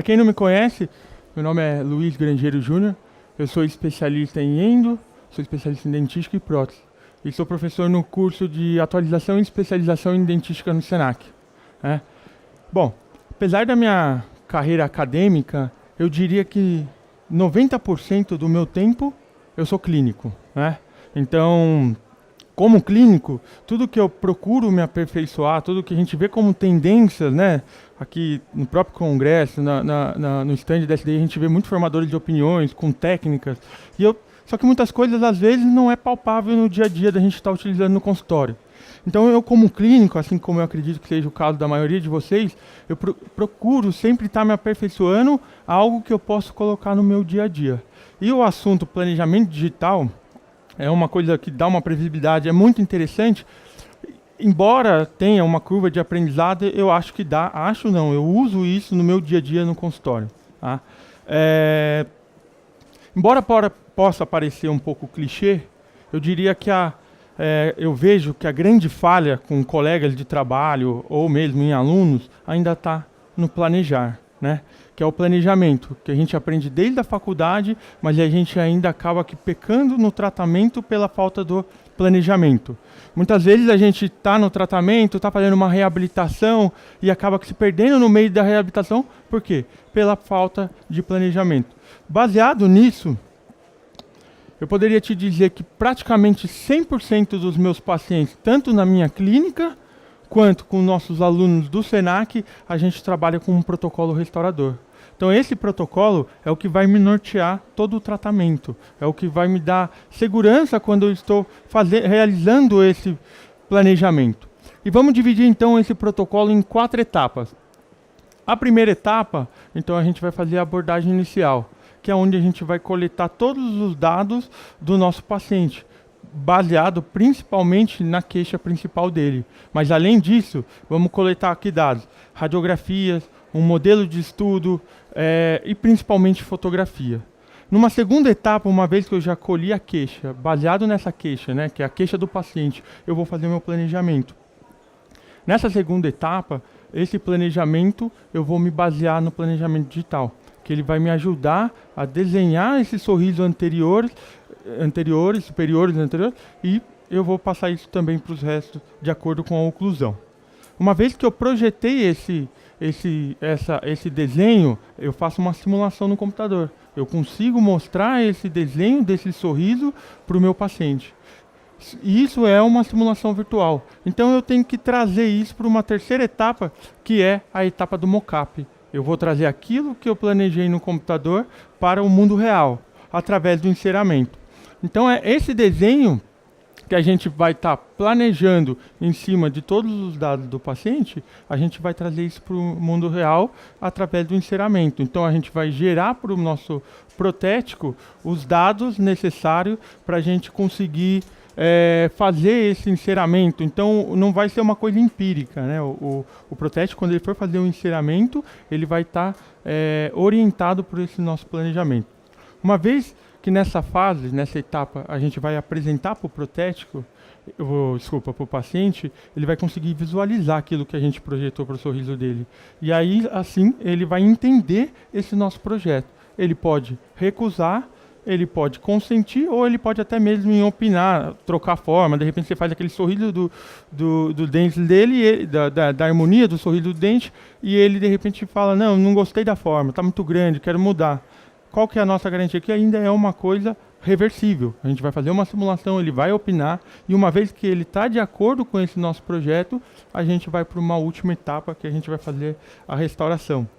quem não me conhece, meu nome é Luiz Grangeiro Júnior, eu sou especialista em endo, sou especialista em dentística e prótese. E sou professor no curso de atualização e especialização em dentística no Senac. Né? Bom, apesar da minha carreira acadêmica, eu diria que 90% do meu tempo eu sou clínico. Né? Então, como clínico, tudo que eu procuro me aperfeiçoar, tudo que a gente vê como tendências, né? Aqui no próprio congresso, no stand da SDI, a gente vê muitos formadores de opiniões, com técnicas, só que muitas coisas, às vezes, não é palpável no dia a dia da gente estar utilizando no consultório. Então, eu como clínico, assim como eu acredito que seja o caso da maioria de vocês, eu procuro sempre estar me aperfeiçoando a algo que eu posso colocar no meu dia a dia. E o assunto planejamento digital é uma coisa que dá uma previsibilidade, é muito interessante. Embora tenha uma curva de aprendizado, eu acho que dá, eu uso isso no meu dia a dia no consultório. Tá? Embora possa parecer um pouco clichê, eu diria que eu vejo que a grande falha com colegas de trabalho ou mesmo em alunos ainda está no planejar, né? Que é o planejamento, que a gente aprende desde a faculdade, mas a gente ainda acaba aqui pecando no tratamento pela falta do planejamento. Muitas vezes a gente está no tratamento, está fazendo uma reabilitação e acaba se perdendo no meio da reabilitação. Por quê? Pela falta de planejamento. Baseado nisso, eu poderia te dizer que praticamente 100% dos meus pacientes, tanto na minha clínica, quanto com nossos alunos do Senac, a gente trabalha com um protocolo restaurador. Então esse protocolo é o que vai me nortear todo o tratamento, é o que vai me dar segurança quando eu estou realizando esse planejamento. E vamos dividir então esse protocolo em 4 etapas. A primeira etapa, então a gente vai fazer a abordagem inicial, que é onde a gente vai coletar todos os dados do nosso paciente, baseado principalmente na queixa principal dele. Mas além disso, vamos coletar aqui dados, radiografias, um modelo de estudo e principalmente fotografia. Numa segunda etapa, uma vez que eu já colhi a queixa, baseado nessa queixa, né, que é a queixa do paciente, eu vou fazer meu planejamento. Nessa segunda etapa, esse planejamento eu vou me basear no planejamento digital, que ele vai me ajudar a desenhar esse sorriso superiores, anteriores, e eu vou passar isso também para os restos de acordo com a oclusão. Uma vez que eu projetei esse desenho, eu faço uma simulação no computador. Eu consigo mostrar esse desenho desse sorriso para o meu paciente. Isso é uma simulação virtual. Então eu tenho que trazer isso para uma terceira etapa, que é a etapa do mockup. Eu vou trazer aquilo que eu planejei no computador para o mundo real, através do enceramento. Então é esse desenho que a gente vai estar planejando em cima de todos os dados do paciente, a gente vai trazer isso para o mundo real através do enceramento. Então a gente vai gerar para o nosso protético os dados necessários para a gente conseguir fazer esse enceramento. Então não vai ser uma coisa empírica, né? O protético, quando ele for fazer o enceramento, ele vai estar orientado por esse nosso planejamento. Uma vez que nessa fase, nessa etapa, a gente vai apresentar para o protético, para o paciente, ele vai conseguir visualizar aquilo que a gente projetou para o sorriso dele. E aí, assim, ele vai entender esse nosso projeto. Ele pode recusar, ele pode consentir, ou ele pode até mesmo opinar, trocar forma. De repente você faz aquele sorriso do dente dele, da harmonia do sorriso do dente, e ele de repente fala, não gostei da forma, está muito grande, quero mudar. Qual que é a nossa garantia? Que ainda é uma coisa reversível. A gente vai fazer uma simulação, ele vai opinar, e uma vez que ele está de acordo com esse nosso projeto, a gente vai para uma última etapa, que a gente vai fazer a restauração,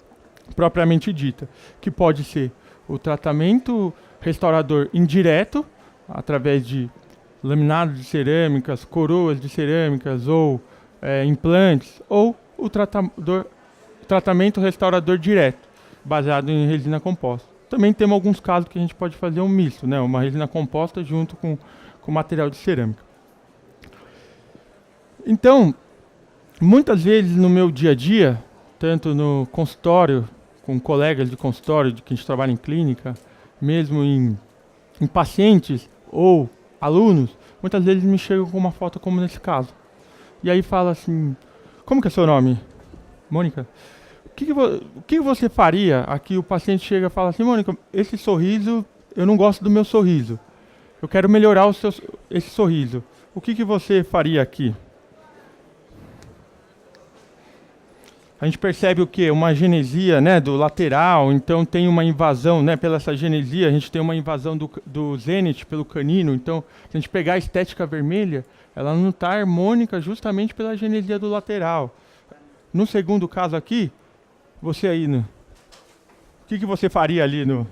propriamente dita, que pode ser o tratamento restaurador indireto, através de laminados de cerâmicas, coroas de cerâmicas ou implantes, ou o tratamento restaurador direto, baseado em resina composta. Também temos alguns casos que a gente pode fazer um misto, né? Uma resina composta junto com material de cerâmica. Então, muitas vezes no meu dia a dia, tanto no consultório, com colegas de consultório, de que a gente trabalha em clínica, mesmo em pacientes ou alunos, muitas vezes me chegam com uma foto como nesse caso. E aí fala assim, como que é seu nome? Mônica? o que você faria? Aqui o paciente chega e fala assim, Mônica, esse sorriso, eu não gosto do meu sorriso. Eu quero melhorar esse sorriso. O que você faria aqui? A gente percebe o quê? Uma genesia, né, do lateral, então tem uma invasão, né, pela essa genesia, a gente tem uma invasão do zênite pelo canino, então se a gente pegar a estética vermelha, ela não está harmônica justamente pela genesia do lateral. No segundo caso aqui, você aí, o que você faria ali no...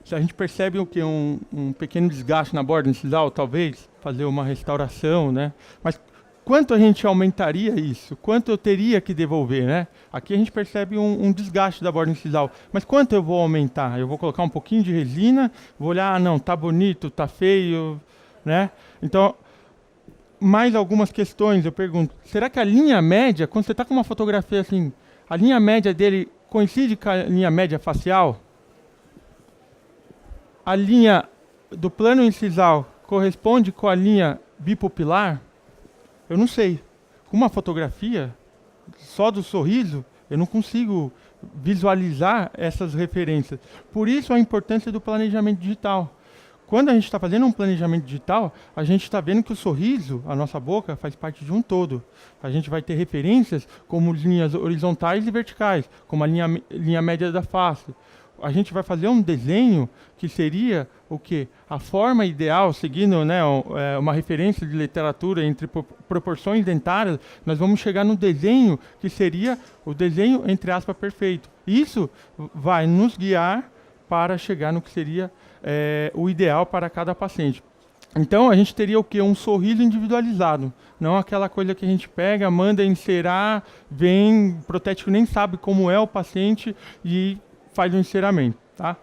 Se a gente percebe o que? Um pequeno desgaste na borda incisal, talvez, fazer uma restauração, né? Mas quanto a gente aumentaria isso? Quanto eu teria que devolver, né? Aqui a gente percebe um desgaste da borda incisal. Mas quanto eu vou aumentar? Eu vou colocar um pouquinho de resina, vou olhar, ah, não, tá bonito, tá feio, né? Então, mais algumas questões, eu pergunto. Será que a linha média, quando você está com uma fotografia assim, a linha média dele coincide com a linha média facial? A linha do plano incisal corresponde com a linha bipupilar? Eu não sei. Com uma fotografia, só do sorriso, eu não consigo visualizar essas referências. Por isso a importância do planejamento digital. Quando a gente está fazendo um planejamento digital, a gente está vendo que o sorriso, a nossa boca, faz parte de um todo. A gente vai ter referências como linhas horizontais e verticais, como a linha média da face. A gente vai fazer um desenho que seria o quê? A forma ideal, seguindo, né, uma referência de literatura entre proporções dentárias, nós vamos chegar no desenho que seria o desenho, entre aspas, perfeito. Isso vai nos guiar para chegar no que seria o ideal para cada paciente. Então, a gente teria o quê? Um sorriso individualizado. Não aquela coisa que a gente pega, manda encerar, vem, o protético nem sabe como é o paciente e faz o enceramento, tá?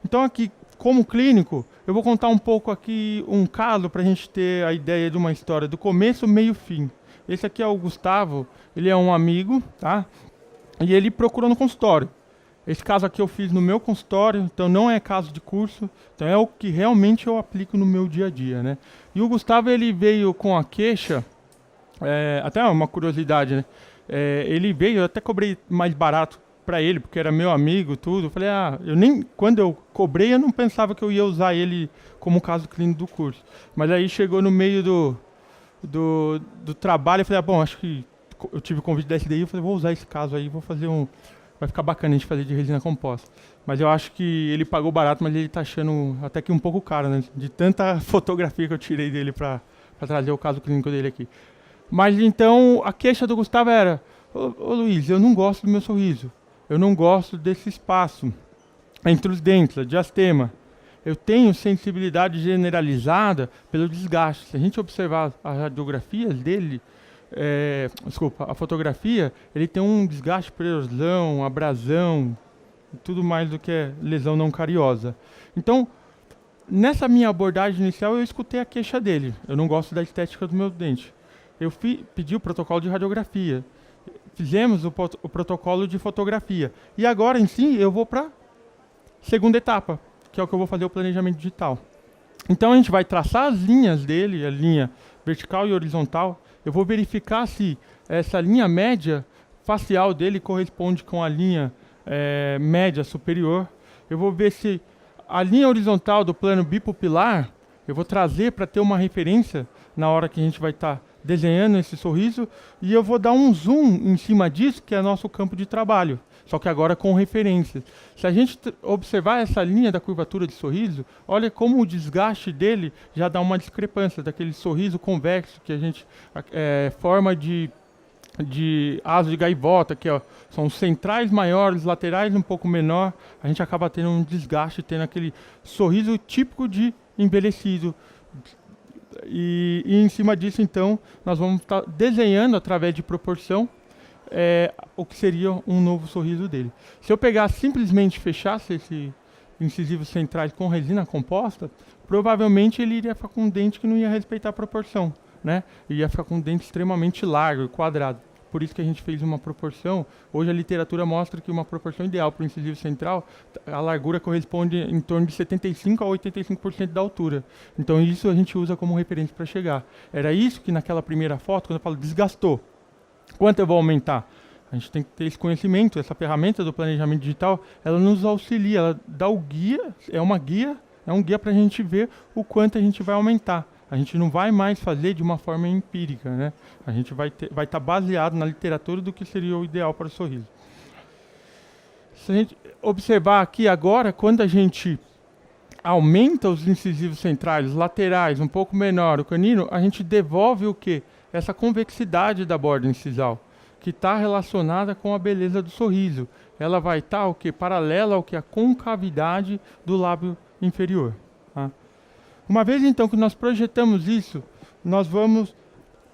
Então aqui, como clínico, eu vou contar um pouco aqui um caso para a gente ter a ideia de uma história do começo, meio, fim. Esse aqui é o Gustavo, ele é um amigo, tá? E ele procurou no consultório. Esse caso aqui eu fiz no meu consultório, então não é caso de curso, então é o que realmente eu aplico no meu dia a dia, né? E o Gustavo, ele veio com a queixa, até uma curiosidade, né? Ele veio, eu até cobrei mais barato para ele, porque era meu amigo, tudo. Eu falei, quando eu cobrei, eu não pensava que eu ia usar ele como caso clínico do curso. Mas aí chegou no meio do trabalho, eu falei, bom, acho que eu tive o convite da SDI, eu falei, vou usar esse caso aí, vou fazer vai ficar bacana a gente fazer de resina composta. Mas eu acho que ele pagou barato, mas ele tá achando até que um pouco caro, né? De tanta fotografia que eu tirei dele para trazer o caso clínico dele aqui. Mas então, a queixa do Gustavo era, ô Luiz, eu não gosto do meu sorriso. Eu não gosto desse espaço entre os dentes, a diastema. Eu tenho sensibilidade generalizada pelo desgaste. Se a gente observar as radiografias dele, a fotografia, ele tem um desgaste por erosão, abrasão, tudo mais do que lesão não cariosa. Então, nessa minha abordagem inicial, eu escutei a queixa dele. Eu não gosto da estética do meu dente. Eu pedi o protocolo de radiografia. Fizemos o protocolo de fotografia. E agora, em si, eu vou para a segunda etapa, que é o que eu vou fazer o planejamento digital. Então, a gente vai traçar as linhas dele, a linha vertical e horizontal. Eu vou verificar se essa linha média facial dele corresponde com a linha média superior. Eu vou ver se a linha horizontal do plano bipupilar, eu vou trazer para ter uma referência na hora que a gente vai estar desenhando esse sorriso, e eu vou dar um zoom em cima disso, que é nosso campo de trabalho, só que agora com referências. Se a gente observar essa linha da curvatura de sorriso, olha como o desgaste dele já dá uma discrepância daquele sorriso convexo que a gente forma de asa de gaivota, que são os centrais maiores, laterais um pouco menor, a gente acaba tendo um desgaste, tendo aquele sorriso típico de envelhecido. E em cima disso, então, nós vamos estar desenhando através de proporção o que seria um novo sorriso dele. Se eu pegar simplesmente fechasse esse incisivo centrais com resina composta, provavelmente ele iria ficar com um dente que não ia respeitar a proporção, né? Ia ficar com um dente extremamente largo e quadrado. Por isso que a gente fez uma proporção. Hoje a literatura mostra que uma proporção ideal para o incisivo central, a largura corresponde em torno de 75% a 85% da altura. Então isso a gente usa como referência para chegar. Era isso que naquela primeira foto, quando eu falo desgastou. Quanto eu vou aumentar? A gente tem que ter esse conhecimento, essa ferramenta do planejamento digital, ela nos auxilia, ela dá o guia, é um guia para a gente ver o quanto a gente vai aumentar. A gente não vai mais fazer de uma forma empírica, né? A gente vai estar baseado na literatura do que seria o ideal para o sorriso. Se a gente observar aqui agora, quando a gente aumenta os incisivos centrais, os laterais, um pouco menor o canino, a gente devolve o quê? Essa convexidade da borda incisal, que está relacionada com a beleza do sorriso. Ela vai estar o quê? Paralela ao que? A concavidade do lábio inferior. Tá? Uma vez então que nós projetamos isso, nós vamos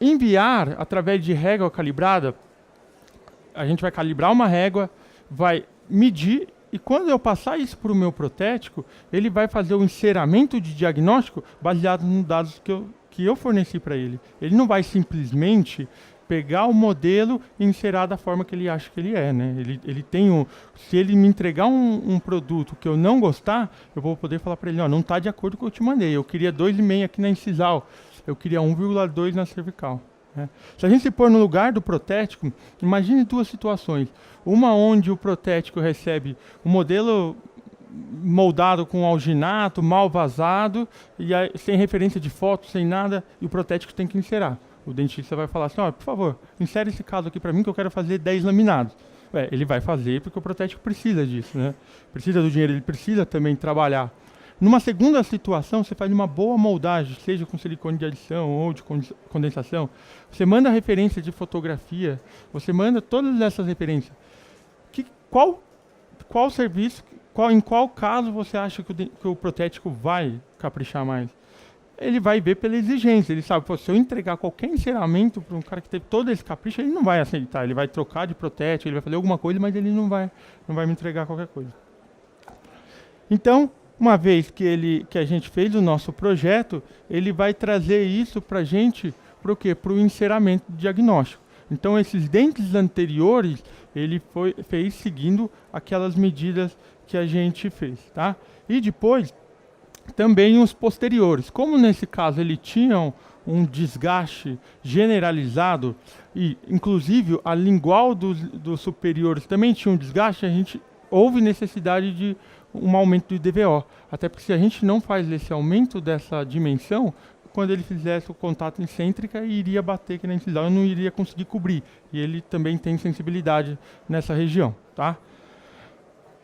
enviar através de régua calibrada. A gente vai calibrar uma régua, vai medir, e quando eu passar isso para o meu protético, ele vai fazer o enceramento de diagnóstico baseado nos dados que eu forneci para ele. Ele não vai simplesmente pegar o modelo e encerar da forma que ele acha que ele é, né? Ele tem se ele me entregar um produto que eu não gostar, eu vou poder falar para ele, ó, não está de acordo com o que eu te mandei. Eu queria 2,5 aqui na incisal, eu queria 1,2 na cervical. Né? Se a gente se pôr no lugar do protético, imagine duas situações. Uma onde o protético recebe um modelo moldado com alginato, mal vazado, e aí, sem referência de foto, sem nada, e o protético tem que encerar. O dentista vai falar assim, ó, por favor, insere esse caso aqui para mim que eu quero fazer 10 laminados. Ele vai fazer porque o protético precisa disso, né? Precisa do dinheiro, ele precisa também trabalhar. Numa segunda situação, você faz uma boa moldagem, seja com silicone de adição ou de condensação. Você manda referência de fotografia, você manda todas essas referências. Qual serviço, em qual caso você acha que o protético vai caprichar mais? Ele vai ver pela exigência, ele sabe, se eu entregar qualquer enceramento para um cara que teve todo esse capricho, ele não vai aceitar, ele vai trocar de protético, ele vai fazer alguma coisa, mas ele não vai me entregar qualquer coisa. Então, uma vez que a gente fez o nosso projeto, ele vai trazer isso para a gente, para o quê? Para o enceramento diagnóstico. Então, esses dentes anteriores, ele fez seguindo aquelas medidas que a gente fez, tá? E depois, também os posteriores. Como nesse caso ele tinha um desgaste generalizado, e inclusive a lingual dos superiores também tinha um desgaste, houve necessidade de um aumento do DVO. Até porque se a gente não faz esse aumento dessa dimensão, quando ele fizesse o contato incêntrica, iria bater aqui na incisal e não iria conseguir cobrir. E ele também tem sensibilidade nessa região, tá?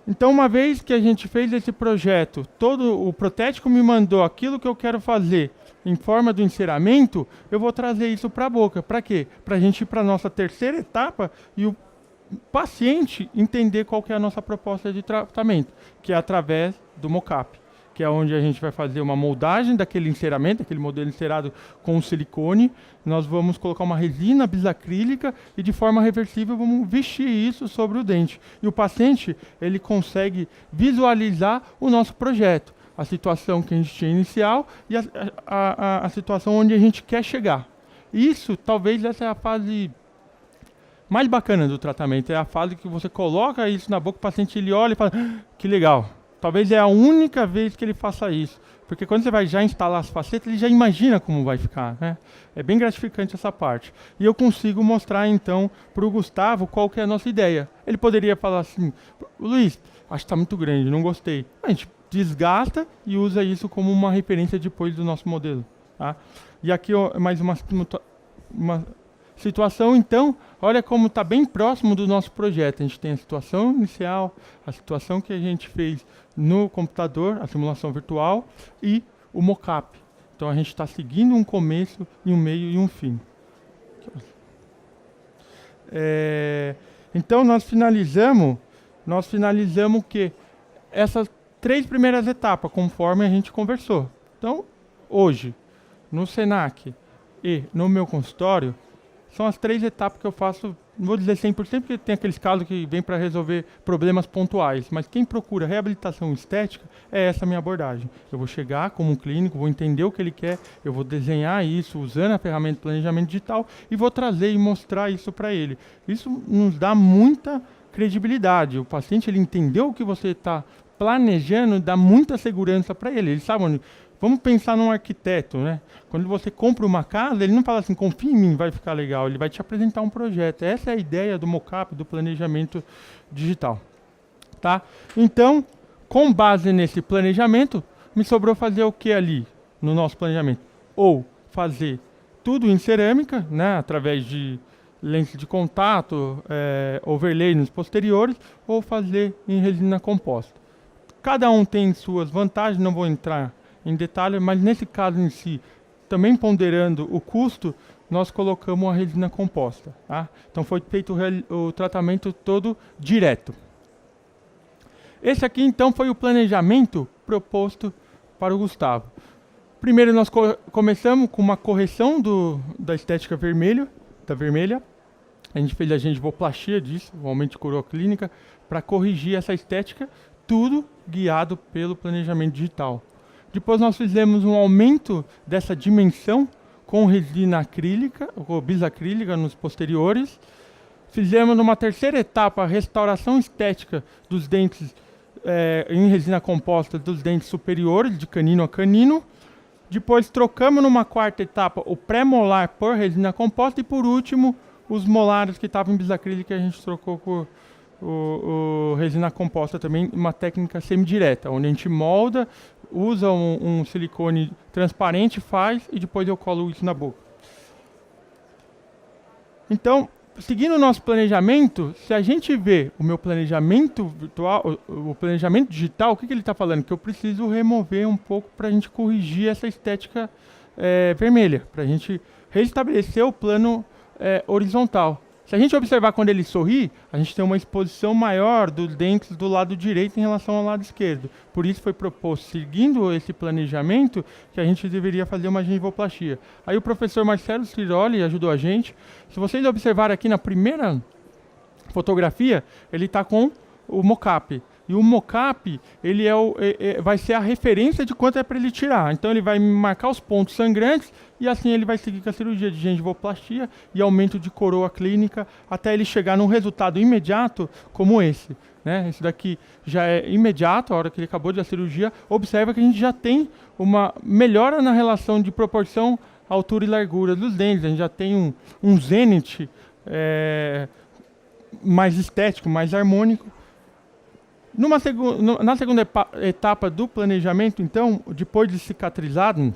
Então, uma vez que a gente fez esse projeto, todo o protético me mandou aquilo que eu quero fazer em forma do enceramento, eu vou trazer isso para a boca. Para quê? Para a gente ir para a nossa terceira etapa e o paciente entender qual que é a nossa proposta de tratamento, que é através do mocap, que é onde a gente vai fazer uma moldagem daquele enceramento, aquele modelo encerado com silicone. Nós vamos colocar uma resina bisacrílica e de forma reversível vamos vestir isso sobre o dente. E o paciente, ele consegue visualizar o nosso projeto, a situação que a gente tinha inicial e a situação onde a gente quer chegar. Isso, talvez essa é a fase mais bacana do tratamento, é a fase que você coloca isso na boca, o paciente ele olha e fala, que legal. Talvez é a única vez que ele faça isso. Porque quando você vai já instalar as facetas, ele já imagina como vai ficar, né? É bem gratificante essa parte. E eu consigo mostrar, então, para o Gustavo qual que é a nossa ideia. Ele poderia falar assim, Luiz, acho que está muito grande, não gostei. A gente desgasta e usa isso como uma referência depois do nosso modelo. Tá? E aqui ó, mais uma situação, então, olha como está bem próximo do nosso projeto. A gente tem a situação inicial, a situação que a gente fez no computador, a simulação virtual e o mockup. Então a gente está seguindo um começo, um meio e um fim. Então nós finalizamos que essas 3 primeiras etapas, conforme a gente conversou. Então, hoje, no Senac e no meu consultório, são as 3 etapas que eu faço, não vou dizer 100%, porque tem aqueles casos que vêm para resolver problemas pontuais, mas quem procura reabilitação estética, é essa a minha abordagem. Eu vou chegar como um clínico, vou entender o que ele quer, eu vou desenhar isso usando a ferramenta de planejamento digital e vou trazer e mostrar isso para ele. Isso nos dá muita credibilidade. O paciente ele entendeu o que você está planejando dá muita segurança para ele. Ele sabe onde... Vamos pensar num arquiteto, né? Quando você compra uma casa, ele não fala assim, confia em mim, vai ficar legal. Ele vai te apresentar um projeto. Essa é a ideia do mockup, do planejamento digital. Tá? Então, com base nesse planejamento, me sobrou fazer o que ali no nosso planejamento? Ou fazer tudo em cerâmica, né? Através de lente de contato, overlay nos posteriores, ou fazer em resina composta. Cada um tem suas vantagens, não vou entrar em detalhe, mas nesse caso em si, também ponderando o custo, nós colocamos a resina composta. Tá? Então foi feito o tratamento todo direto. Esse aqui então foi o planejamento proposto para o Gustavo. Primeiro nós começamos com uma correção da estética vermelha. A gente fez a gengivoplastia disso, o aumento de coroa clínica, para corrigir essa estética, tudo guiado pelo planejamento digital. Depois nós fizemos um aumento dessa dimensão com resina acrílica, ou bisacrílica nos posteriores. Fizemos uma terceira etapa, a restauração estética dos dentes em resina composta dos dentes superiores, de canino a canino. Depois trocamos numa quarta etapa o pré-molar por resina composta. E por último, os molares que estavam em bisacrílica a gente trocou por o resina composta também, uma técnica semidireta, onde a gente molda, usa um silicone transparente, faz e depois eu colo isso na boca. Então, seguindo o nosso planejamento, se a gente vê o meu planejamento virtual, o planejamento digital, o que ele está falando? Que eu preciso remover um pouco para a gente corrigir essa estética vermelha, para a gente restabelecer o plano horizontal. Se a gente observar quando ele sorri, a gente tem uma exposição maior dos dentes do lado direito em relação ao lado esquerdo. Por isso foi proposto, seguindo esse planejamento, que a gente deveria fazer uma gengivoplastia. Aí o professor Marcelo Ciroli ajudou a gente. Se vocês observarem aqui na primeira fotografia, ele está com o mockup. E o mockup, ele vai ser a referência de quanto é para ele tirar. Então ele vai marcar os pontos sangrantes e assim ele vai seguir com a cirurgia de gengivoplastia e aumento de coroa clínica até ele chegar num resultado imediato como esse. Né? Esse daqui já é imediato, a hora que ele acabou de a cirurgia. Observa que a gente já tem uma melhora na relação de proporção, altura e largura dos dentes. A gente já tem um zênite mais estético, mais harmônico. Na segunda etapa do planejamento, então, depois de cicatrizado,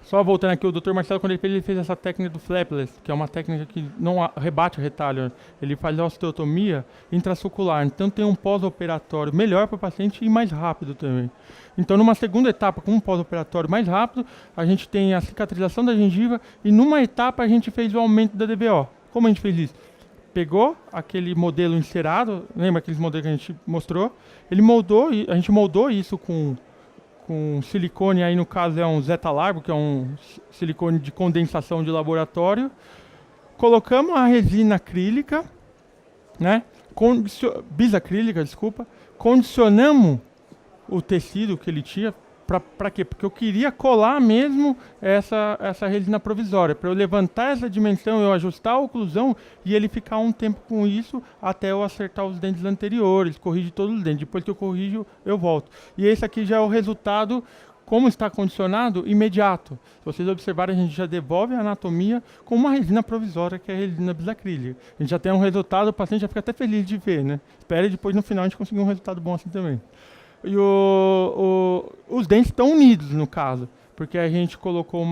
só voltando aqui, o Dr. Marcelo, quando ele fez essa técnica do flapless, que é uma técnica que não rebate o retalho, ele faz a osteotomia intraocular, então tem um pós-operatório melhor para o paciente e mais rápido também. Então, numa segunda etapa, com um pós-operatório mais rápido, a gente tem a cicatrização da gengiva e numa etapa a gente fez o aumento da DBO. Como a gente fez isso? Pegou aquele modelo encerado, lembra aqueles modelos que a gente mostrou? A gente moldou isso com silicone, aí no caso é um Zeta Largo, que é um silicone de condensação de laboratório. Colocamos a resina acrílica, né? Bisacrílica, desculpa. Condicionamos o tecido que ele tinha. Para quê? Porque eu queria colar mesmo essa resina provisória, para eu levantar essa dimensão, eu ajustar a oclusão e ele ficar um tempo com isso até eu acertar os dentes anteriores, corrigir todos os dentes. Depois que eu corrijo, eu volto. E esse aqui já é o resultado, como está condicionado, imediato. Se vocês observarem, a gente já devolve a anatomia com uma resina provisória, que é a resina bisacrílica. A gente já tem um resultado, o paciente já fica até feliz de ver, né? Espera e depois no final a gente conseguir um resultado bom assim também. E os dentes estão unidos, no caso, porque a gente colocou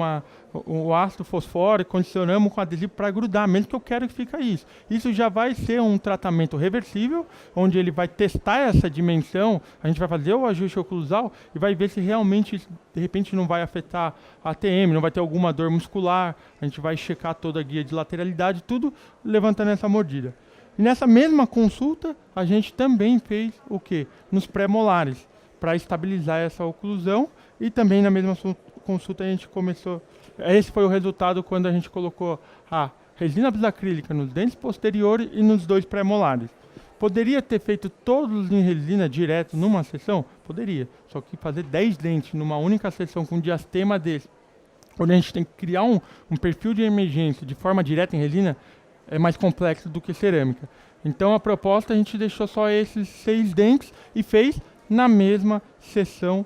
o ácido fosfórico, condicionamos com adesivo para grudar, mesmo que eu quero que fique isso. Isso já vai ser um tratamento reversível, onde ele vai testar essa dimensão, a gente vai fazer o ajuste oclusal e vai ver se realmente, de repente, não vai afetar a ATM, não vai ter alguma dor muscular, a gente vai checar toda a guia de lateralidade, tudo levantando essa mordida. E nessa mesma consulta, a gente também fez o quê? Nos pré-molares, para estabilizar essa oclusão. E também na mesma consulta a gente começou... Esse foi o resultado quando a gente colocou a resina bisacrílica nos dentes posteriores e nos dois pré-molares. Poderia ter feito todos em resina direto numa sessão? Poderia. Só que fazer 10 dentes numa única sessão com um diastema desse, onde a gente tem que criar um perfil de emergência de forma direta em resina, é mais complexo do que cerâmica. Então a proposta, a gente deixou só esses 6 dentes e fez na mesma sessão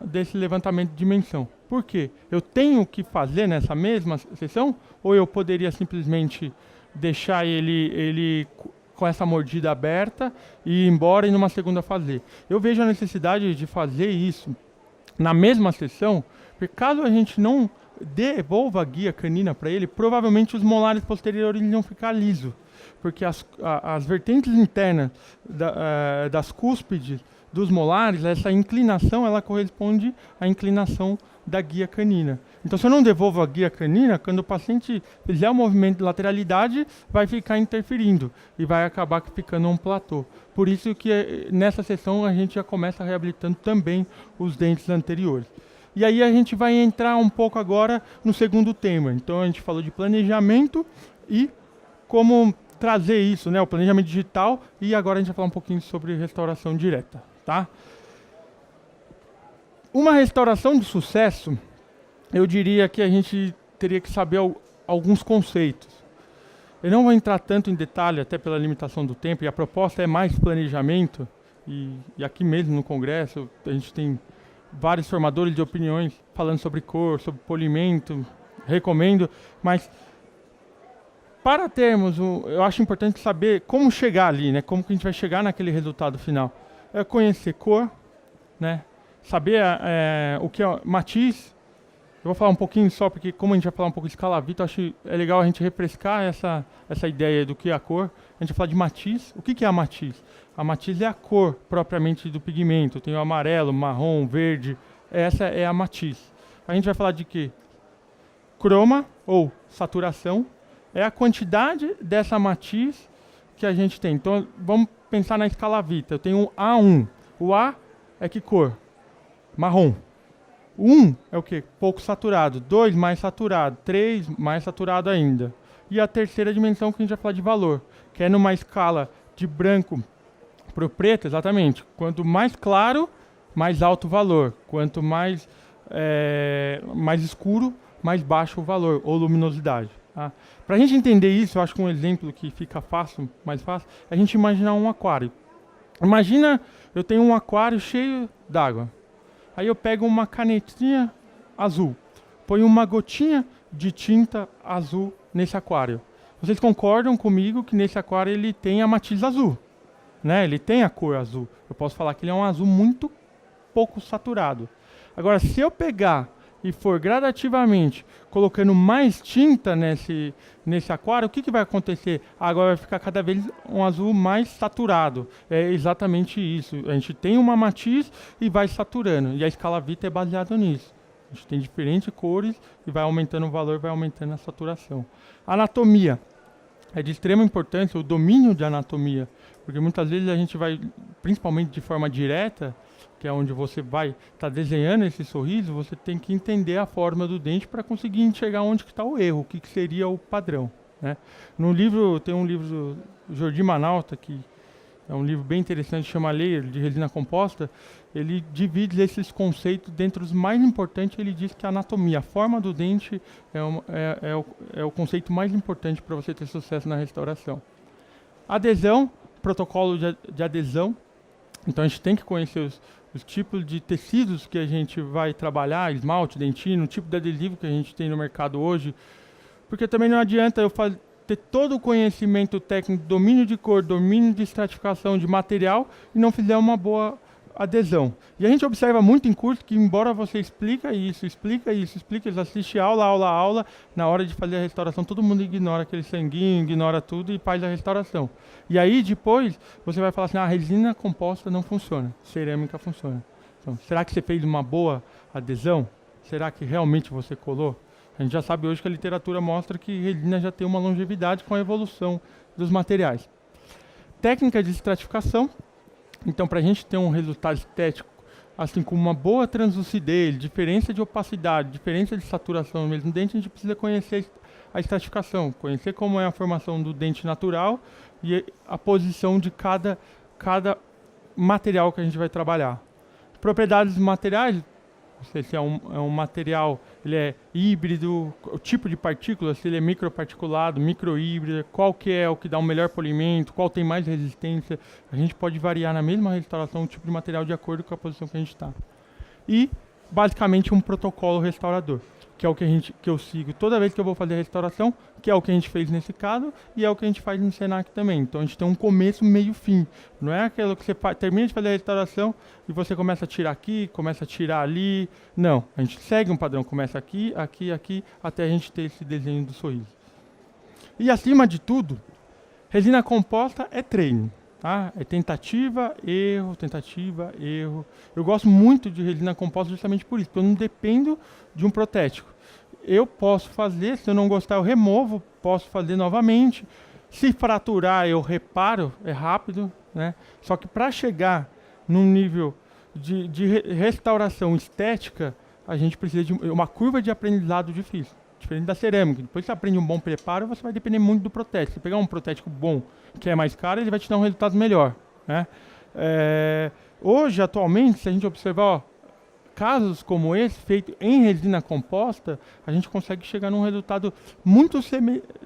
desse levantamento de dimensão. Por quê? Eu tenho que fazer nessa mesma sessão ou eu poderia simplesmente deixar ele com essa mordida aberta e ir embora e numa segunda fazer? Eu vejo a necessidade de fazer isso na mesma sessão, porque caso a gente não devolva a guia canina para ele, provavelmente os molares posteriores vão ficar lisos, porque as vertentes internas das cúspides dos molares, essa inclinação, ela corresponde à inclinação da guia canina. Então, se eu não devolvo a guia canina, quando o paciente fizer o movimento de lateralidade, vai ficar interferindo e vai acabar ficando um platô. Por isso que nessa sessão a gente já começa reabilitando também os dentes anteriores. E aí a gente vai entrar um pouco agora no segundo tema. Então, a gente falou de planejamento e como trazer isso, né, o planejamento digital, e agora a gente vai falar um pouquinho sobre restauração direta. Tá? Uma restauração de sucesso, eu diria que a gente teria que saber alguns conceitos. Eu não vou entrar tanto em detalhe, até pela limitação do tempo, e a proposta é mais planejamento, e aqui mesmo no congresso a gente tem vários formadores de opiniões falando sobre cor, sobre polimento, recomendo, mas para termos, eu acho importante saber como chegar ali, né? Como que a gente vai chegar naquele resultado final. É conhecer cor, né? Saber o que é matiz. Eu vou falar um pouquinho só, porque como a gente vai falar um pouco de escalavita, eu acho legal a gente refrescar essa ideia do que é a cor. A gente vai falar de matiz. O que é a matiz? A matiz é a cor propriamente do pigmento. Tem o amarelo, marrom, verde. Essa é a matiz. A gente vai falar de quê? Croma, ou saturação, é a quantidade dessa matiz que a gente tem. Então, vamos pensar na escalavita. Eu tenho um A1. O A é que cor? Marrom. 1 é o que? Pouco saturado. 2, mais saturado. 3, mais saturado ainda. E a terceira dimensão que a gente vai falar de valor, que é numa escala de branco para o preto, exatamente. Quanto mais claro, mais alto o valor. Quanto mais escuro, mais baixo o valor, ou luminosidade. Tá? Para a gente entender isso, eu acho que um exemplo que fica mais fácil, é a gente imaginar um aquário. Imagina, eu tenho um aquário cheio d'água. Aí eu pego uma canetinha azul, ponho uma gotinha de tinta azul nesse aquário. Vocês concordam comigo que nesse aquário ele tem a matiz azul, né? Ele tem a cor azul. Eu posso falar que ele é um azul muito pouco saturado. Agora, se eu pegar e for gradativamente colocando mais tinta nesse aquário, o que vai acontecer? Agora vai ficar cada vez um azul mais saturado. É exatamente isso. A gente tem uma matiz e vai saturando. E a escalavita é baseada nisso. A gente tem diferentes cores e vai aumentando o valor, vai aumentando a saturação. Anatomia. É de extrema importância o domínio de anatomia. Porque muitas vezes a gente vai, principalmente de forma direta, que é onde você vai estar desenhando esse sorriso, você tem que entender a forma do dente para conseguir enxergar onde está o erro, o que seria o padrão. Né? No livro, tem um livro do Jordi Manalta, que é um livro bem interessante, chama Layer, de resina composta. Ele divide esses conceitos, dentre os mais importantes, ele diz que a anatomia, a forma do dente é o conceito mais importante para você ter sucesso na restauração. Adesão, protocolo de adesão. Então a gente tem que conhecer os tipos de tecidos que a gente vai trabalhar, esmalte, dentina, o tipo de adesivo que a gente tem no mercado hoje. Porque também não adianta eu ter todo o conhecimento técnico, domínio de cor, domínio de estratificação de material e não fizer uma boa adesão. E a gente observa muito em curso que, embora você explica isso, eles assistem aula, na hora de fazer a restauração, todo mundo ignora aquele sanguinho, ignora tudo e faz a restauração. E aí, depois, você vai falar assim, a resina composta não funciona, cerâmica funciona. Então, será que você fez uma boa adesão? Será que realmente você colou? A gente já sabe hoje que a literatura mostra que resina já tem uma longevidade com a evolução dos materiais. Técnica de estratificação. Então, para a gente ter um resultado estético, assim como uma boa translucidez, diferença de opacidade, diferença de saturação no mesmo dente, a gente precisa conhecer a estratificação, conhecer como é a formação do dente natural e a posição de cada material que a gente vai trabalhar. Propriedades dos materiais, se é um material, ele é híbrido, o tipo de partícula, se ele é microparticulado, microhíbrido, qual que é o que dá um melhor polimento, qual tem mais resistência. A gente pode variar na mesma restauração o tipo de material de acordo com a posição que a gente está. E, basicamente, um protocolo restaurador, que é o que eu sigo toda vez que eu vou fazer a restauração, que é o que a gente fez nesse caso, e é o que a gente faz no Senac também. Então a gente tem um começo, meio, fim. Não é aquilo que você termina de fazer a restauração e você começa a tirar aqui, começa a tirar ali. Não, a gente segue um padrão, começa aqui, aqui, aqui, até a gente ter esse desenho do sorriso. E acima de tudo, resina composta é treino. Tá? É tentativa, erro. Eu gosto muito de resina composta justamente por isso, porque eu não dependo de um protético. Eu posso fazer, se eu não gostar eu removo, posso fazer novamente. Se fraturar eu reparo, é rápido, né? Só que para chegar num nível de restauração estética, a gente precisa de uma curva de aprendizado difícil. Diferente da cerâmica. Depois que você aprende um bom preparo, você vai depender muito do protético. Se pegar um protético bom, que é mais caro, ele vai te dar um resultado melhor, né? Hoje, atualmente, se a gente observar, ó, casos como esse, feito em resina composta, a gente consegue chegar num resultado muito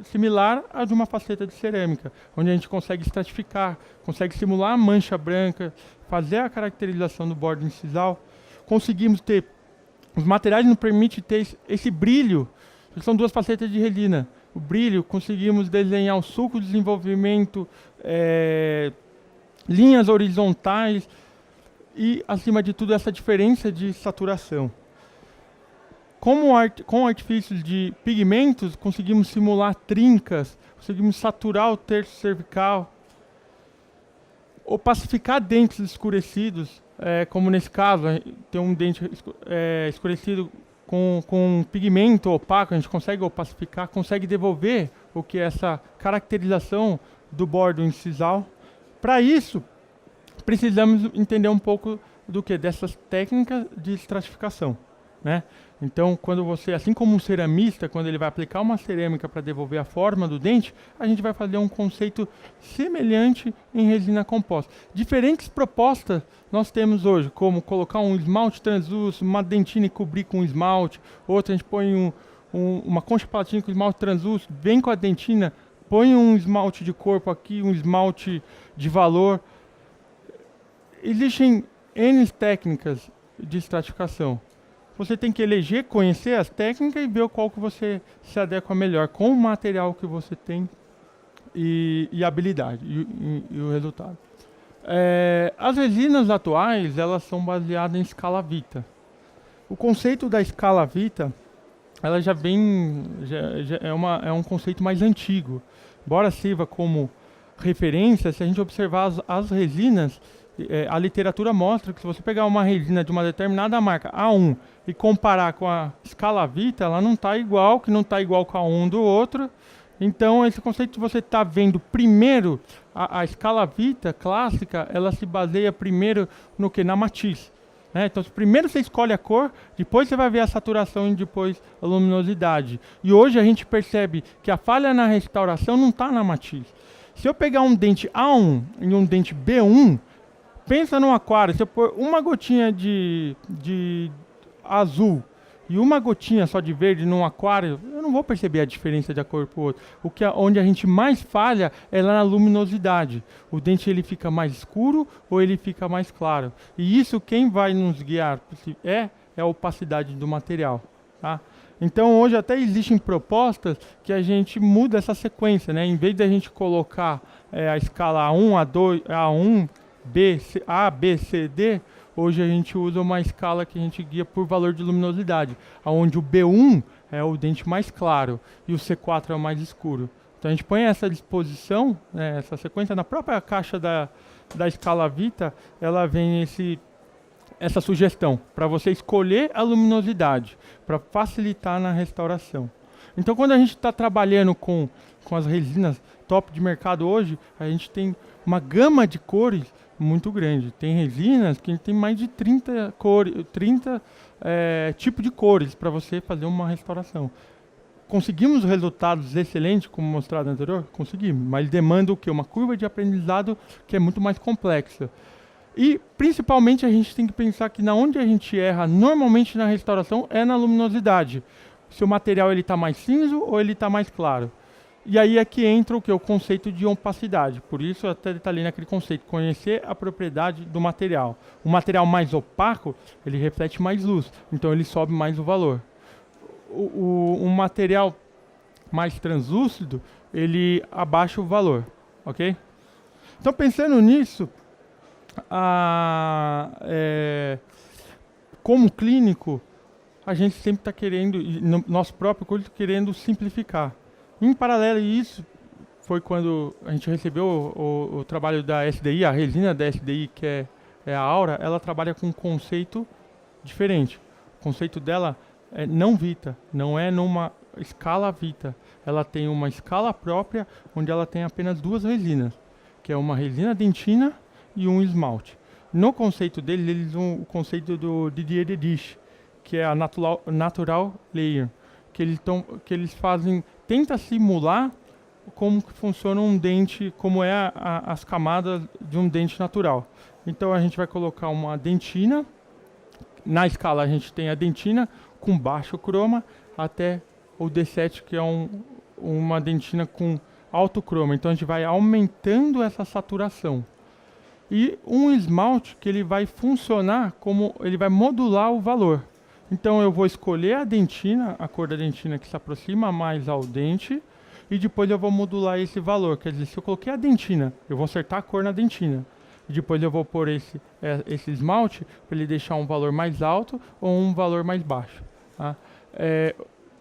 similar a de uma faceta de cerâmica, onde a gente consegue estratificar, consegue simular a mancha branca, fazer a caracterização do bordo incisal. Conseguimos ter, os materiais nos permitem ter esse brilho, que são duas facetas de resina. O brilho, conseguimos desenhar o sulco de desenvolvimento, linhas horizontais, e, acima de tudo, essa diferença de saturação. Com artifícios de pigmentos, conseguimos simular trincas, conseguimos saturar o terço cervical, opacificar dentes escurecidos, como nesse caso, tem um dente escurecido com pigmento opaco, a gente consegue opacificar, consegue devolver o que é essa caracterização do bordo incisal. Para isso, precisamos entender um pouco do que? Dessas técnicas de estratificação, né? Então, quando você, assim como um ceramista, quando ele vai aplicar uma cerâmica para devolver a forma do dente, a gente vai fazer um conceito semelhante em resina composta. Diferentes propostas nós temos hoje, como colocar um esmalte translúcido, uma dentina e cobrir com esmalte, outra a gente põe uma concha palatina com esmalte translúcido, vem com a dentina, põe um esmalte de corpo aqui, um esmalte de valor. Existem N técnicas de estratificação. Você tem que eleger, conhecer as técnicas e ver qual que você se adequa melhor com o material que você tem e a habilidade e o resultado. As resinas atuais, elas são baseadas em escala Vita. O conceito da escala Vita, ela já é um conceito mais antigo. Embora sirva como referência, se a gente observar as resinas, a literatura mostra que se você pegar uma resina de uma determinada marca A1 e comparar com a escala Vita, ela não está igual, que não está igual com a A1 do outro. Então, esse conceito que você está vendo primeiro, a escala Vita clássica, ela se baseia primeiro no que? Na matiz. Né? Então, primeiro você escolhe a cor, depois você vai ver a saturação e depois a luminosidade. E hoje a gente percebe que a falha na restauração não está na matiz. Se eu pegar um dente A1 e um dente B1, pensa num aquário, se eu pôr uma gotinha de azul e uma gotinha só de verde num aquário, eu não vou perceber a diferença de cor para o outro. Onde a gente mais falha é lá na luminosidade. O dente ele fica mais escuro ou ele fica mais claro. E isso quem vai nos guiar é a opacidade do material. Tá? Então hoje até existem propostas que a gente muda essa sequência, né? Em vez de a gente colocar a escala A1, A2, A1, A, B, C, D, hoje a gente usa uma escala que a gente guia por valor de luminosidade, onde o B1 é o dente mais claro e o C4 é o mais escuro. Então a gente põe essa disposição, né, essa sequência na própria caixa da escala Vita, ela vem essa sugestão para você escolher a luminosidade, para facilitar na restauração. Então quando a gente está trabalhando com as resinas top de mercado hoje, a gente tem uma gama de cores muito grande. Tem resinas que tem mais de 30 tipos de cores para você fazer uma restauração. Conseguimos resultados excelentes, como mostrado anterior? Conseguimos, mas demanda o quê? Uma curva de aprendizado que é muito mais complexa. E, principalmente, a gente tem que pensar que na onde a gente erra, normalmente na restauração, é na luminosidade. Se o material está mais cinza ou ele está mais claro. E aí é que entra o que? O conceito de opacidade. Por isso, até está ali naquele conceito, conhecer a propriedade do material. O material mais opaco, ele reflete mais luz, então ele sobe mais o valor. Um material mais translúcido, ele abaixa o valor, ok? Então, pensando nisso, como clínico, a gente sempre está querendo, e no nosso próprio curso, querendo simplificar. Em paralelo a isso, foi quando a gente recebeu o trabalho da SDI, a resina da SDI, que é a Aura, ela trabalha com um conceito diferente. O conceito dela é não Vita, não é numa escala Vita. Ela tem uma escala própria, onde ela tem apenas duas resinas, que é uma resina dentina e um esmalte. No conceito deles, eles usam o conceito do Didier Dediche, que é a natural layer, que eles fazem, tenta simular como que funciona um dente, como é as camadas de um dente natural. Então a gente vai colocar uma dentina, na escala a gente tem a dentina com baixo croma até o D7, que é uma dentina com alto croma. Então a gente vai aumentando essa saturação. E um esmalte que ele vai funcionar como, ele vai modular o valor. Então eu vou escolher a dentina, a cor da dentina que se aproxima mais ao dente, e depois eu vou modular esse valor. Quer dizer, se eu coloquei a dentina, eu vou acertar a cor na dentina. E depois eu vou pôr esse esmalte para ele deixar um valor mais alto ou um valor mais baixo. Tá?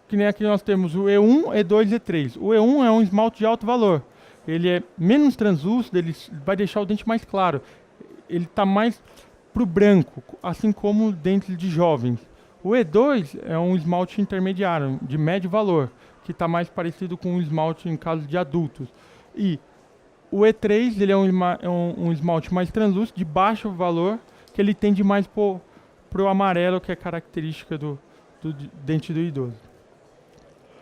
Que nem aqui nós temos o E1, E2 e E3. O E1 é um esmalte de alto valor. Ele é menos translúcido, ele vai deixar o dente mais claro. Ele está mais para o branco, assim como dentes de jovens. O E2 é um esmalte intermediário, de médio valor, que está mais parecido com um esmalte em caso de adultos. E o E3 ele é um esmalte mais translúcido, de baixo valor, que ele tende mais para o amarelo, que é característica do dente do idoso.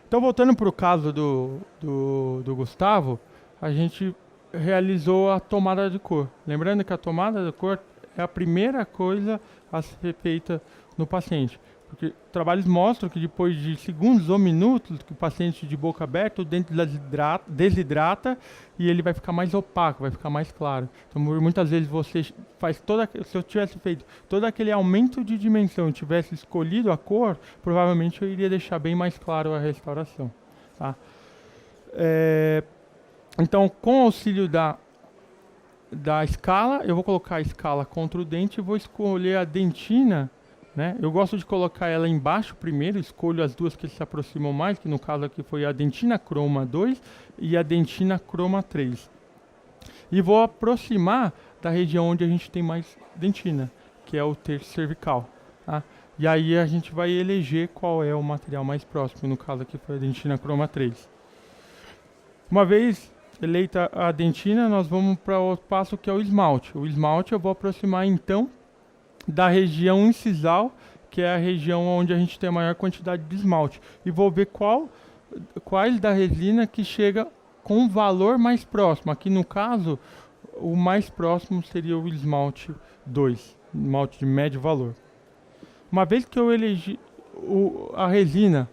Então, voltando para o caso do Gustavo, a gente realizou a tomada de cor. Lembrando que a tomada de cor é a primeira coisa a ser feita no paciente. Porque trabalhos mostram que depois de segundos ou minutos que o paciente de boca aberta, o dente desidrata e ele vai ficar mais opaco, vai ficar mais claro. Então, muitas vezes você faz se eu tivesse feito todo aquele aumento de dimensão, tivesse escolhido a cor, provavelmente eu iria deixar bem mais claro a restauração. Tá? Então, com o auxílio da escala, eu vou colocar a escala contra o dente e vou escolher a dentina, né? Eu gosto de colocar ela embaixo primeiro, escolho as duas que se aproximam mais, que no caso aqui foi a dentina croma 2 e a dentina croma 3. E vou aproximar da região onde a gente tem mais dentina, que é o terço cervical. Tá? E aí a gente vai eleger qual é o material mais próximo, no caso aqui foi a dentina croma 3. Uma vez eleita a dentina, nós vamos para o passo que é o esmalte. O esmalte eu vou aproximar então da região incisal, que é a região onde a gente tem a maior quantidade de esmalte. E vou ver quais da resina que chega com um valor mais próximo. Aqui no caso, o mais próximo seria o esmalte 2, esmalte de médio valor. Uma vez que eu elegi a resina,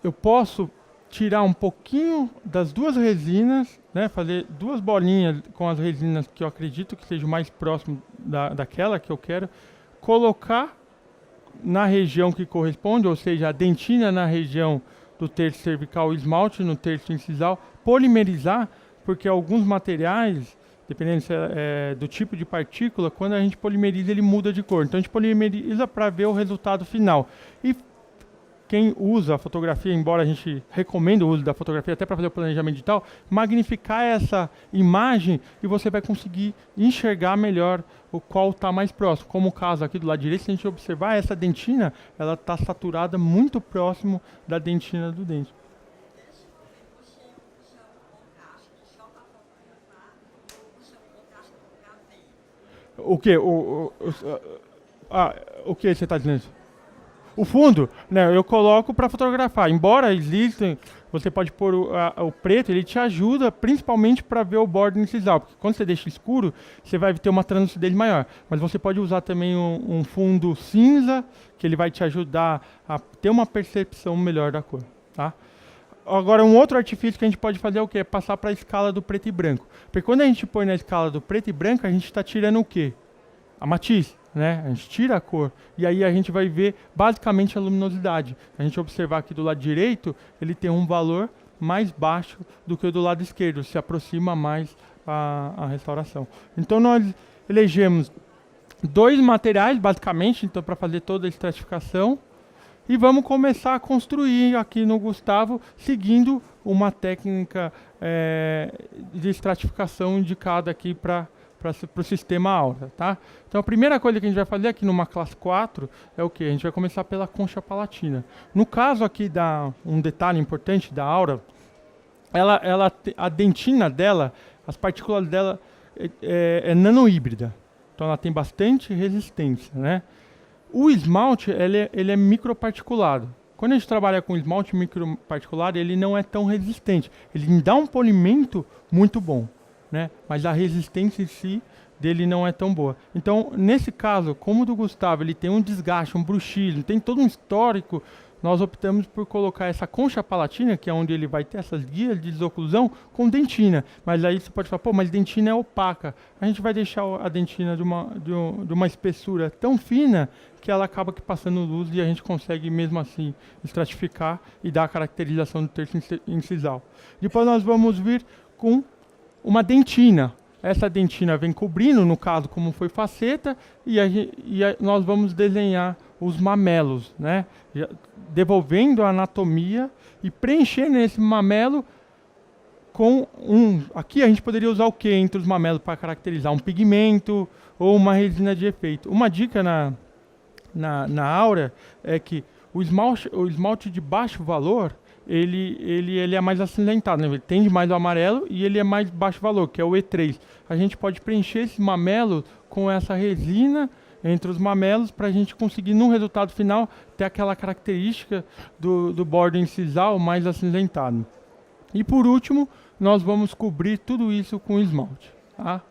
eu posso tirar um pouquinho das duas resinas, né, fazer duas bolinhas com as resinas que eu acredito que seja mais próximo daquela que eu quero, colocar na região que corresponde, ou seja, a dentina na região do terço cervical, o esmalte no terço incisal, polimerizar, porque alguns materiais, dependendo do tipo de partícula, quando a gente polimeriza ele muda de cor. Então a gente polimeriza para ver o resultado final. E quem usa a fotografia, embora a gente recomende o uso da fotografia até para fazer o planejamento digital, magnificar essa imagem e você vai conseguir enxergar melhor o qual está mais próximo. Como o caso aqui do lado direito, se a gente observar, essa dentina, ela está saturada muito próximo da dentina do dente. O que? O que você está dizendo? O fundo, né, eu coloco para fotografar. Embora existem, você pode pôr o preto, ele te ajuda principalmente para ver o bordo incisal, porque quando você deixa escuro, você vai ter uma translucidez maior. Mas você pode usar também um fundo cinza, que ele vai te ajudar a ter uma percepção melhor da cor, tá? Agora, um outro artifício que a gente pode fazer é o quê? É passar para a escala do preto e branco. Porque quando a gente põe na escala do preto e branco, a gente está tirando o quê? A matiz, né? A gente tira a cor. E aí a gente vai ver basicamente a luminosidade. A gente observar aqui do lado direito, ele tem um valor mais baixo do que o do lado esquerdo. Se aproxima mais a restauração. Então nós elegemos 2 materiais, basicamente, então, para fazer toda a estratificação. E vamos começar a construir aqui no Gustavo, seguindo uma técnica de estratificação indicada aqui para o sistema Aura, tá? Então a primeira coisa que a gente vai fazer aqui numa classe 4 é o que? A gente vai começar pela concha palatina. No caso aqui, um detalhe importante da Aura, a dentina dela, as partículas dela é nanohíbrida. Então ela tem bastante resistência, né? O esmalte, ele é microparticulado. Quando a gente trabalha com esmalte microparticulado, ele não é tão resistente. Ele dá um polimento muito bom, né? Mas a resistência em si dele não é tão boa. Então, nesse caso, como o do Gustavo, ele tem um desgaste, um bruxismo, tem todo um histórico, nós optamos por colocar essa concha palatina, que é onde ele vai ter essas guias de desoclusão, com dentina. Mas aí você pode falar, pô, mas dentina é opaca. A gente vai deixar a dentina de uma espessura tão fina que ela acaba que passando luz e a gente consegue mesmo assim estratificar e dar a caracterização do terço incisal. Depois nós vamos vir com uma dentina. Essa dentina vem cobrindo, no caso, como foi faceta, e nós vamos desenhar os mamelos, né? Devolvendo a anatomia e preenchendo esse mamelo com aqui a gente poderia usar o que entre os mamelos para caracterizar? Um pigmento ou uma resina de efeito. Uma dica na Aura é que o esmalte de baixo valor, ele é mais acinzentado, né? Ele tende mais ao amarelo e ele é mais baixo valor, que é o E3. A gente pode preencher esse mamelo com essa resina entre os mamelos para a gente conseguir, no resultado final, ter aquela característica do bordo incisal mais acinzentado. E por último, nós vamos cobrir tudo isso com esmalte, tá?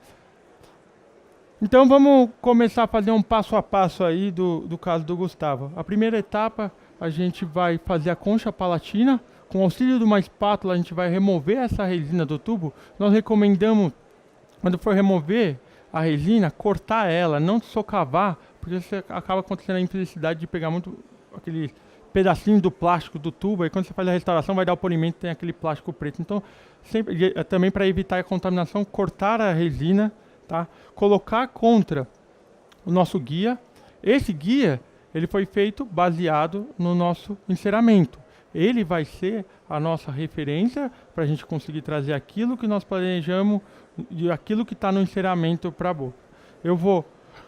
Então vamos começar a fazer um passo a passo aí do caso do Gustavo. A primeira etapa, a gente vai fazer a concha palatina. Com o auxílio de uma espátula, a gente vai remover essa resina do tubo. Nós recomendamos, quando for remover a resina, cortar ela, não socavar, porque você acaba acontecendo a infelicidade de pegar muito aquele pedacinho do plástico do tubo, aí quando você faz a restauração vai dar o polimento, tem aquele plástico preto. Então, também para evitar a contaminação, cortar a resina, tá? Colocar contra o nosso guia. Esse guia, ele foi feito baseado no nosso enceramento. Ele vai ser a nossa referência para a gente conseguir trazer aquilo que nós planejamos e aquilo que está no enceramento para a boca. Eu vou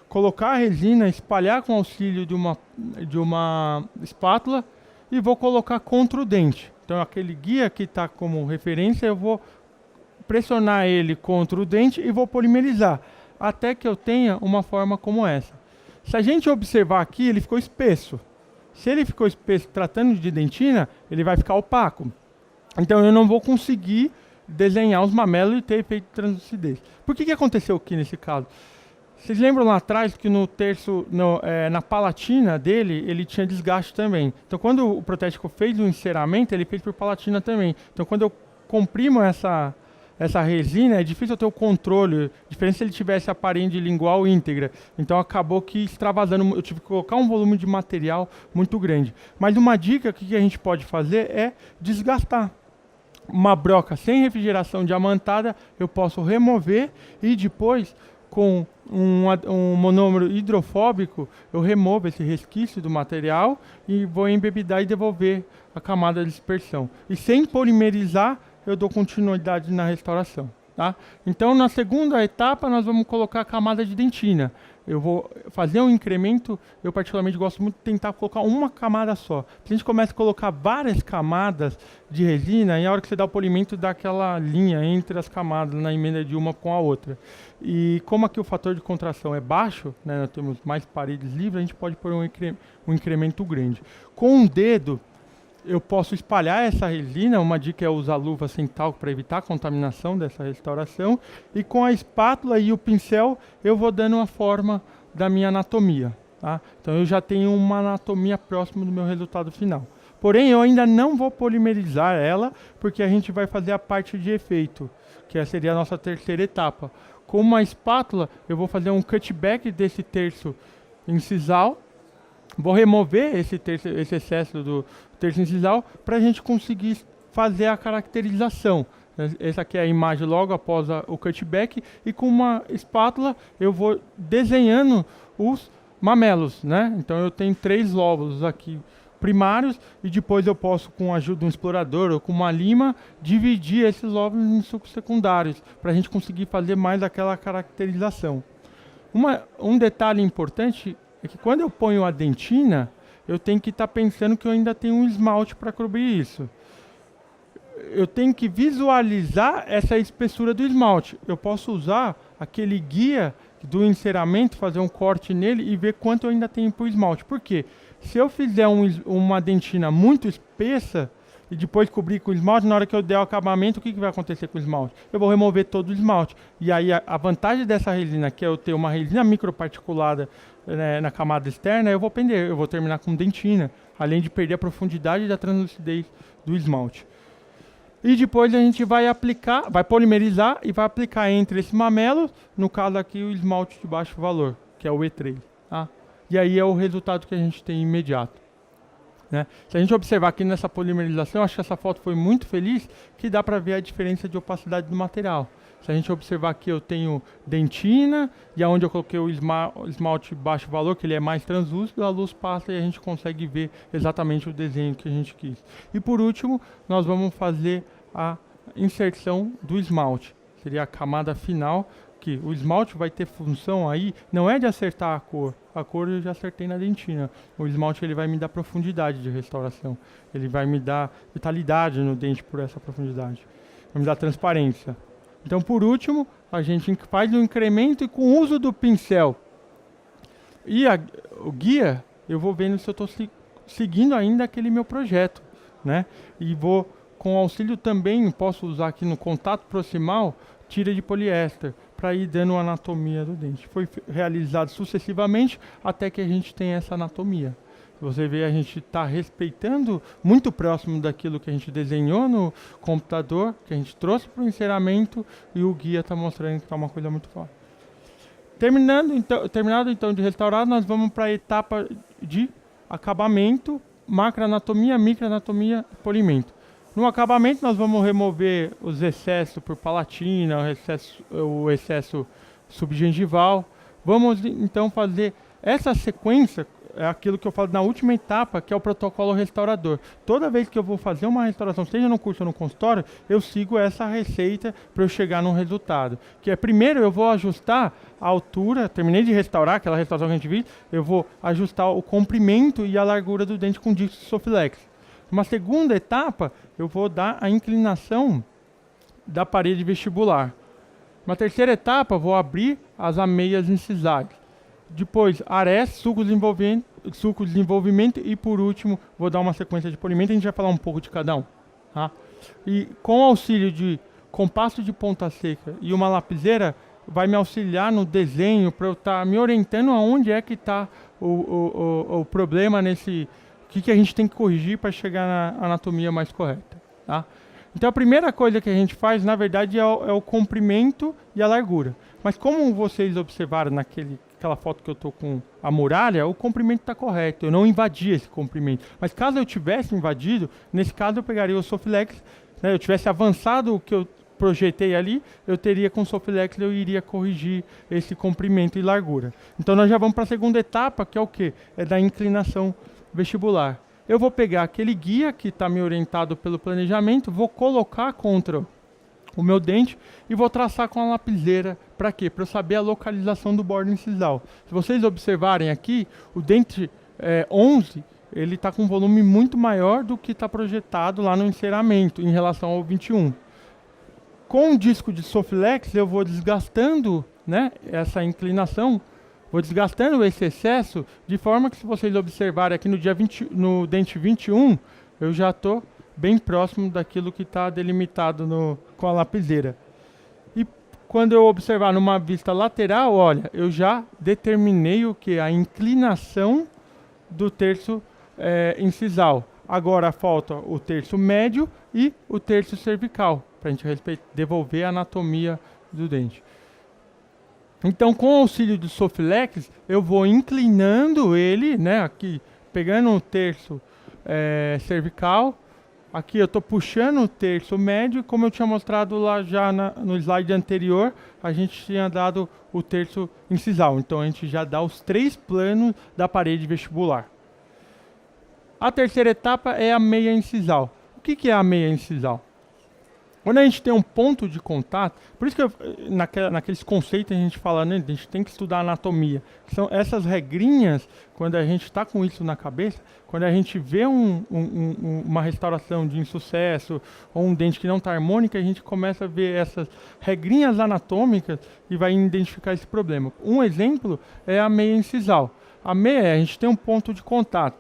colocar a resina, espalhar com o auxílio de uma espátula e vou colocar contra o dente. Então aquele guia que está como referência, eu vou pressionar ele contra o dente e vou polimerizar, até que eu tenha uma forma como essa. Se a gente observar aqui, ele ficou espesso. Se ele ficou espesso tratando de dentina, ele vai ficar opaco. Então eu não vou conseguir desenhar os mamelos e ter efeito de translucidez. Por que aconteceu aqui nesse caso? Vocês lembram lá atrás que no terço, na palatina dele, ele tinha desgaste também. Então quando o protético fez o enceramento, ele fez por palatina também. Então quando eu comprimo essa resina, é difícil eu ter o controle, diferente se ele tivesse a parede lingual íntegra. Então acabou que extravasando, eu tive que colocar um volume de material muito grande. Mas uma dica que a gente pode fazer é desgastar. Uma broca sem refrigeração diamantada, eu posso remover e depois, com um monômero hidrofóbico, eu removo esse resquício do material e vou embebedar e devolver a camada de dispersão. E sem polimerizar, eu dou continuidade na restauração, tá? Então, na segunda etapa, nós vamos colocar a camada de dentina. eu vou fazer um incremento, eu particularmente gosto muito de tentar colocar uma camada só. Se a gente começa a colocar várias camadas de resina, e a hora que você dá o polimento, dá aquela linha entre as camadas na emenda de uma com a outra. E como aqui o fator de contração é baixo, né, nós temos mais paredes livres, a gente pode pôr um incremento grande. Com um dedo, eu posso espalhar essa resina, uma dica é usar luva sem talco para evitar a contaminação dessa restauração, e com a espátula e o pincel eu vou dando a forma da minha anatomia. Tá? Então eu já tenho uma anatomia próxima do meu resultado final. Porém, eu ainda não vou polimerizar ela, porque a gente vai fazer a parte de efeito, que seria a nossa terceira etapa. Com uma espátula, eu vou fazer um cutback desse terço incisal. Vou remover esse excesso do terço incisal para a gente conseguir fazer a caracterização. Essa aqui é a imagem logo após o cutback, e com uma espátula eu vou desenhando os mamelos, né? Então eu tenho 3 lóbulos aqui primários, e depois eu posso, com a ajuda de um explorador ou com uma lima, dividir esses lóbulos em sulcos secundários, para a gente conseguir fazer mais aquela caracterização. Um detalhe importante é que quando eu ponho a dentina, eu tenho que estar pensando que eu ainda tenho um esmalte para cobrir isso. Eu tenho que visualizar essa espessura do esmalte. Eu posso usar aquele guia do enceramento, fazer um corte nele e ver quanto eu ainda tenho para o esmalte. Por quê? Se eu fizer uma dentina muito espessa e depois cobrir com esmalte, na hora que eu der o acabamento, o que vai acontecer com o esmalte? Eu vou remover todo o esmalte. E aí a vantagem dessa resina, que é eu ter uma resina microparticulada, né, na camada externa, eu vou terminar com dentina, além de perder a profundidade da translucidez do esmalte. E depois a gente vai polimerizar e vai aplicar entre esse mamelo, no caso aqui o esmalte de baixo valor, que é o E3. Tá? E aí é o resultado que a gente tem imediato. Né? Se a gente observar aqui nessa polimerização, acho que essa foto foi muito feliz, que dá para ver a diferença de opacidade do material. Se a gente observar aqui, eu tenho dentina, e aonde eu coloquei o esmalte baixo valor, que ele é mais translúcido, a luz passa e a gente consegue ver exatamente o desenho que a gente quis. E por último, nós vamos fazer a inserção do esmalte. Seria a camada final, que o esmalte vai ter função aí, não é de acertar a cor eu já acertei na dentina. O esmalte ele vai me dar profundidade de restauração, ele vai me dar vitalidade no dente por essa profundidade, vai me dar transparência. Então, por último, a gente faz um incremento e com o uso do pincel e o guia, eu vou vendo se eu estou seguindo ainda aquele meu projeto, né? E vou, com auxílio também, posso usar aqui no contato proximal, tira de poliéster, para ir dando a anatomia do dente. Foi realizado sucessivamente até que a gente tem essa anatomia. Você vê, a gente está respeitando muito próximo daquilo que a gente desenhou no computador, que a gente trouxe para o enceramento, e o guia está mostrando que está uma coisa muito forte. Terminado então de restaurar, nós vamos para a etapa de acabamento, macroanatomia, microanatomia, polimento. No acabamento, nós vamos remover os excessos por palatina, o excesso subgengival. Vamos, então, fazer essa sequência, é aquilo que eu falo na última etapa, que é o protocolo restaurador. Toda vez que eu vou fazer uma restauração, seja no curso ou no consultório, eu sigo essa receita para eu chegar num resultado. Que é, primeiro, eu vou ajustar a altura, terminei de restaurar, aquela restauração que a gente viu, eu vou ajustar o comprimento e a largura do dente com disco Soflex. Uma segunda etapa, eu vou dar a inclinação da parede vestibular. Uma terceira etapa, vou abrir as ameias incisais. Depois, areste, sulcos de desenvolvimento e, por último, vou dar uma sequência de polimento. A gente vai falar um pouco de cada um. Tá? E com o auxílio de compasso de ponta seca e uma lapiseira, vai me auxiliar no desenho para eu estar me orientando aonde é que está o problema nesse... O que a gente tem que corrigir para chegar na anatomia mais correta. Tá? Então a primeira coisa que a gente faz, na verdade, é o comprimento e a largura. Mas como vocês observaram naquela foto que eu estou com a muralha, o comprimento está correto. Eu não invadi esse comprimento. Mas caso eu tivesse invadido, nesse caso eu pegaria o Soflex, né, eu tivesse avançado o que eu projetei ali, eu teria com o Soflex, eu iria corrigir esse comprimento e largura. Então nós já vamos para a segunda etapa, que é o quê? É da inclinação vestibular. Eu vou pegar aquele guia que está me orientado pelo planejamento, vou colocar contra o meu dente e vou traçar com a lapiseira. Para quê? Para eu saber a localização do bordo incisal. Se vocês observarem aqui, o dente 11, ele está com um volume muito maior do que está projetado lá no enceramento em relação ao 21. Com o disco de Soflex, eu vou desgastando, né, essa inclinação, vou desgastando esse excesso, de forma que, se vocês observarem aqui no dente 21, eu já estou bem próximo daquilo que está delimitado com a lapiseira. E quando eu observar numa vista lateral, olha, eu já determinei o que? A inclinação do terço incisal. Agora falta o terço médio e o terço cervical, para a gente devolver a anatomia do dente. Então, com o auxílio do Soflex, eu vou inclinando ele, né, aqui, pegando o terço cervical. Aqui eu estou puxando o terço médio, como eu tinha mostrado lá já no slide anterior, a gente tinha dado o terço incisal. Então, a gente já dá os 3 planos da parede vestibular. A terceira etapa é a meia incisal. O que é a meia incisal? Quando a gente tem um ponto de contato, por isso que naqueles conceitos a gente fala, né, a gente tem que estudar anatomia. São essas regrinhas, quando a gente está com isso na cabeça, quando a gente vê uma restauração de insucesso ou um dente que não está harmônico, a gente começa a ver essas regrinhas anatômicas e vai identificar esse problema. Um exemplo é a meia incisal. A meia, a gente tem um ponto de contato.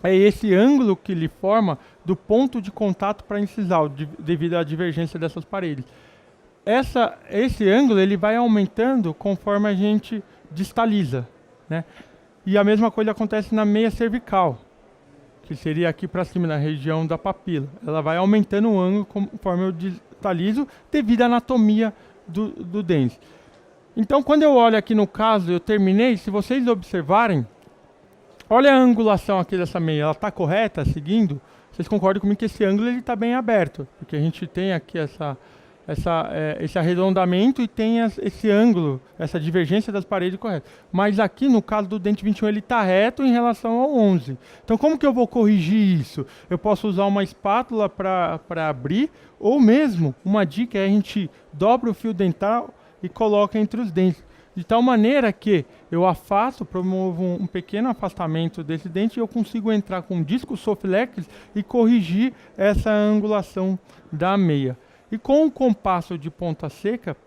É esse ângulo que ele forma do ponto de contato para a incisal, devido à divergência dessas paredes. Esse ângulo ele vai aumentando conforme a gente distaliza, né? E a mesma coisa acontece na meia cervical, que seria aqui para cima, na região da papila. Ela vai aumentando o ângulo conforme eu distalizo, devido à anatomia do dente. Então, quando eu olho aqui no caso, eu terminei, se vocês observarem, olha a angulação aqui dessa meia, ela está correta, seguindo? Vocês concordam comigo que esse ângulo está bem aberto, porque a gente tem aqui esse arredondamento e tem esse ângulo, essa divergência das paredes correta. Mas aqui, no caso do dente 21, ele está reto em relação ao 11. Então, como que eu vou corrigir isso? Eu posso usar uma espátula para abrir, ou mesmo, uma dica é a gente dobra o fio dental e coloca entre os dentes. De tal maneira que eu afasto, promovo um pequeno afastamento desse dente e eu consigo entrar com um disco Soflex e corrigir essa angulação da meia. E com o compasso de ponta seca,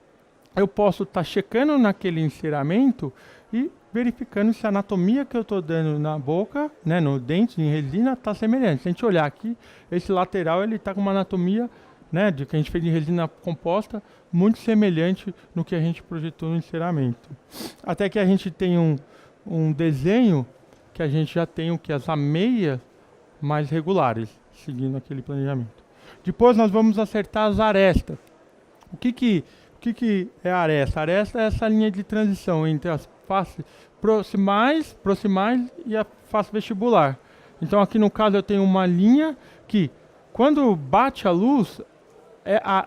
eu posso estar checando naquele enceramento e verificando se a anatomia que eu estou dando na boca, né, no dente, em resina, está semelhante. Se a gente olhar aqui, esse lateral ele está com uma anatomia, né, que a gente fez em resina composta, muito semelhante no que a gente projetou no enceramento. Até que a gente tem um desenho que a gente já tem as ameias mais regulares, seguindo aquele planejamento. Depois nós vamos acertar as arestas. O que é a aresta? A aresta é essa linha de transição entre as faces proximais e a face vestibular. Então aqui no caso eu tenho uma linha que, quando bate a luz,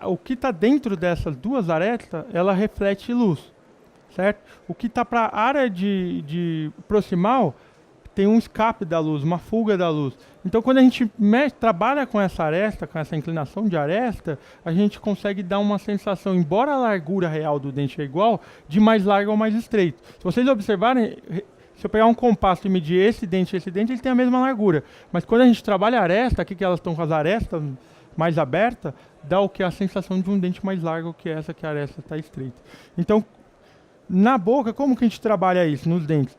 o que está dentro dessas duas arestas, ela reflete luz, certo? O que está para a área de proximal tem um escape da luz, uma fuga da luz. Então, quando a gente trabalha com essa aresta, com essa inclinação de aresta, a gente consegue dar uma sensação, embora a largura real do dente é igual, de mais largo ou mais estreito. Se vocês observarem, se eu pegar um compasso e medir esse dente e esse dente, ele tem a mesma largura. Mas quando a gente trabalha a aresta, aqui que elas estão com as arestas mais abertas, dá o que? A sensação de um dente mais largo que essa, que a aresta está estreita. Então, na boca, como que a gente trabalha isso nos dentes?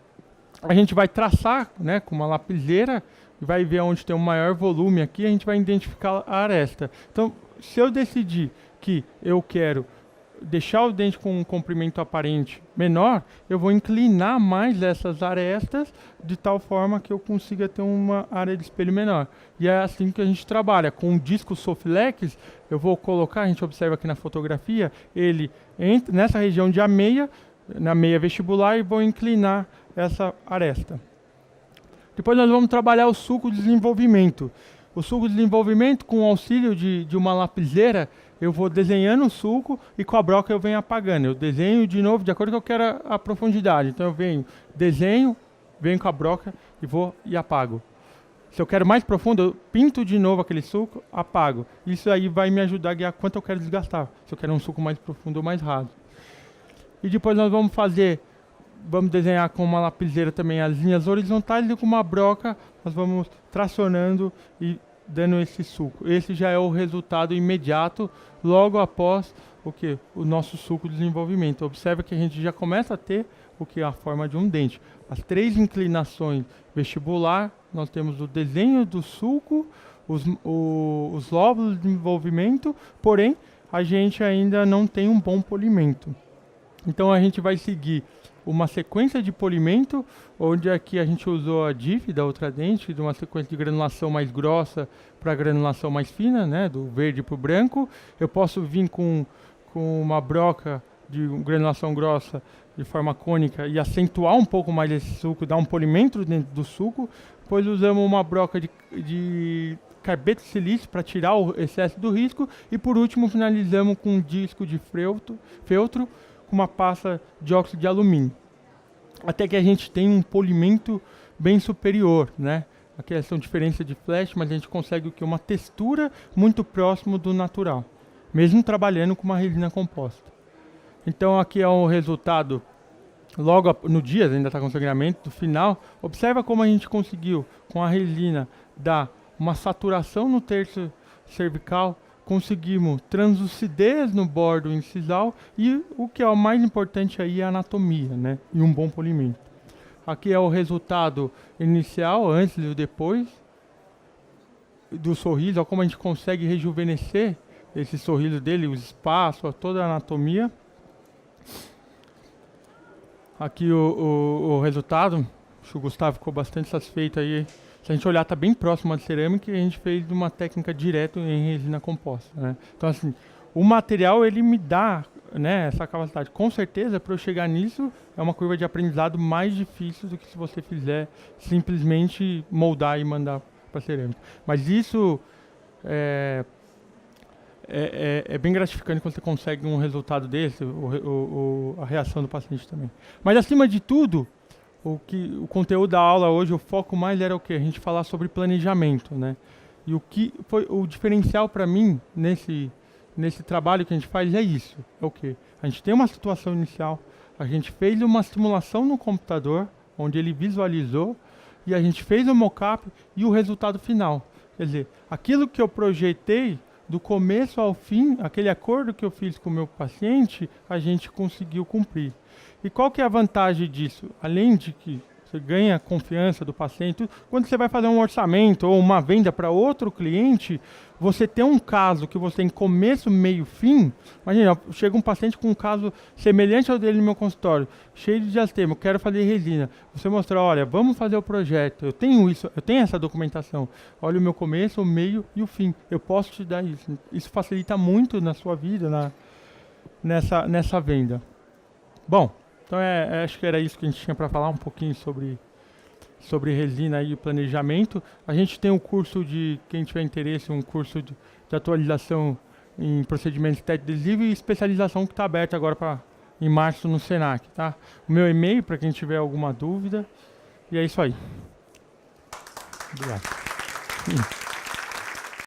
A gente vai traçar, né, com uma lapiseira, vai ver onde tem um maior volume aqui, a gente vai identificar a aresta. Então, se eu decidir que eu quero deixar o dente com um comprimento aparente menor, eu vou inclinar mais essas arestas de tal forma que eu consiga ter uma área de espelho menor. E é assim que a gente trabalha. Com o disco Soflex, eu vou colocar, a gente observa aqui na fotografia, ele entra nessa região de ameia, na meia vestibular, e vou inclinar essa aresta. Depois nós vamos trabalhar o sulco de desenvolvimento. O sulco de desenvolvimento, com o auxílio de uma lapiseira, eu vou desenhando o sulco e com a broca eu venho apagando. Eu desenho de novo de acordo com que eu quero a profundidade. Então eu venho, desenho, venho com a broca e vou e apago. Se eu quero mais profundo, eu pinto de novo aquele suco, apago. Isso aí vai me ajudar a guiar quanto eu quero desgastar. Se eu quero um suco mais profundo ou mais raso. E depois nós vamos desenhar com uma lapiseira também as linhas horizontais e com uma broca nós vamos tracionando e dando esse suco. Esse já é o resultado imediato logo após o nosso suco de desenvolvimento. Observe que a gente já começa a ter a forma de um dente. As 3 inclinações vestibular, nós temos o desenho do suco, os lóbulos de desenvolvimento, porém a gente ainda não tem um bom polimento. Então a gente vai seguir uma sequência de polimento, onde aqui a gente usou a DIF da Ultradent, de uma sequência de granulação mais grossa para granulação mais fina, né, do verde para o branco. Eu posso vir com uma broca de granulação grossa de forma cônica e acentuar um pouco mais esse suco, dar um polimento dentro do suco. Depois usamos uma broca de carbeto de silício para tirar o excesso do risco. E por último finalizamos com um disco de feltro com uma pasta de óxido de alumínio. Até que a gente tem um polimento bem superior, né? Aqui são diferenças de flash, mas a gente consegue uma textura muito próximo do natural, mesmo trabalhando com uma resina composta. Então aqui é o resultado logo no dia, ainda está com sangramento, do final. Observa como a gente conseguiu, com a resina, dar uma saturação no terço cervical, conseguimos translucidez no bordo incisal e o que é o mais importante aí é a anatomia, né? E um bom polimento. Aqui é o resultado inicial, antes e depois do sorriso. Olha como a gente consegue rejuvenescer esse sorriso dele, os espaços, toda a anatomia. Aqui o resultado, acho que o Gustavo ficou bastante satisfeito aí. Se a gente olhar, está bem próximo da cerâmica e a gente fez uma técnica direto em resina composta, né? Então, assim, o material ele me dá, né, essa capacidade. Com certeza, para eu chegar nisso, é uma curva de aprendizado mais difícil do que se você fizer simplesmente moldar e mandar para cerâmica. Mas isso é bem gratificante quando você consegue um resultado desse, a reação do paciente também. Mas, acima de tudo, o conteúdo da aula hoje, o foco mais era o quê? A gente falar sobre planejamento, né? E o que foi o diferencial para mim nesse trabalho que a gente faz é isso. É o quê? A gente tem uma situação inicial, a gente fez uma simulação no computador, onde ele visualizou, e a gente fez o mockup e o resultado final. Quer dizer, aquilo que eu projetei, do começo ao fim, aquele acordo que eu fiz com o meu paciente, a gente conseguiu cumprir. E qual que é a vantagem disso? Além de que você ganha a confiança do paciente, quando você vai fazer um orçamento ou uma venda para outro cliente, você tem um caso que você tem começo, meio, fim. Imagina, chega um paciente com um caso semelhante ao dele no meu consultório, cheio de diastema, eu quero fazer resina. Você mostra, olha, vamos fazer o projeto, eu tenho isso, eu tenho essa documentação. Olha o meu começo, o meio e o fim. Eu posso te dar isso. Isso facilita muito na sua vida, nessa venda. Bom, então acho que era isso que a gente tinha para falar um pouquinho sobre resina e planejamento. A gente tem um curso quem tiver interesse, um curso de atualização em procedimentos estéticos adesivos e especialização que está aberto agora em março no Senac, tá? O meu e-mail para quem tiver alguma dúvida. E é isso aí. Obrigado.